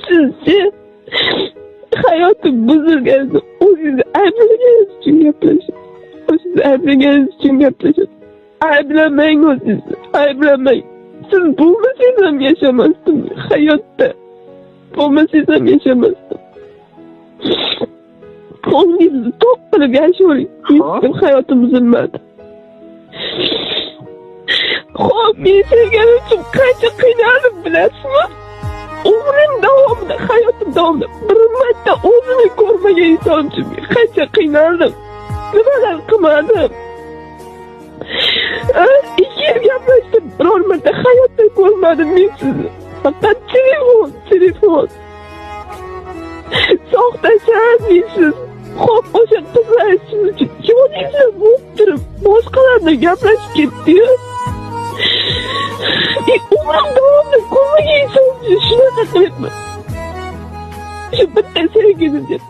Sizce hayatım buzurganida o sizni ayblaganiniz uchun gaplashadi. O sizni ayblaganiniz uchun gaplashadi. Ayblamang o sizni, ayblamang. Siz bo'lmasangiz ham yashamasdim hayotda. Bo'lmasangiz ham yashamasdim. Ko'nglingizni to'q qilib yashayvering. Hech hayotim buzilmadi. Xo'p, men sevganim uchun qancha qiynaldim bilasizmi? Umrim davomida, hayotim davomida bir marta o'zini ko'rmagan inson uchun qancha qiynaldim. Nimalar qilmadim? 2 yil gaplashdim, biror marta hayotda ko'rmadim men sizni. Faqat telefon. Soxtachan deysiz. Xo'p, o'sha qizlar siz uchun yoningizda bo'lib turib, boshqalarni gaplashib ketdi-yu. Umrim davomida ko'rmagan inson uchun shunaqa qilibman. Shu bitta sevgini deb.